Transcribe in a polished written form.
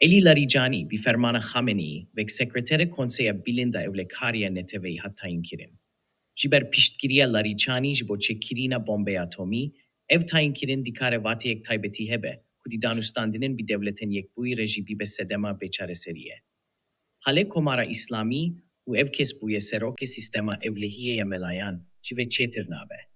Eli Larijani bi fermana Khamenei vek sekretere konseya bilinda evlekariya netevey hatayin kirin. Jiber piştgiriya Larijani jibo çekirina bombe atomi, ev tayin kirin dikare vati ek taybeti hebe, kudi danustandinin bir devletin yekbuyi reji be sedema beçare seriye. Hale komara İslami u ev kes buye seroke sistema evlehiye melayan, jive çetir nabe.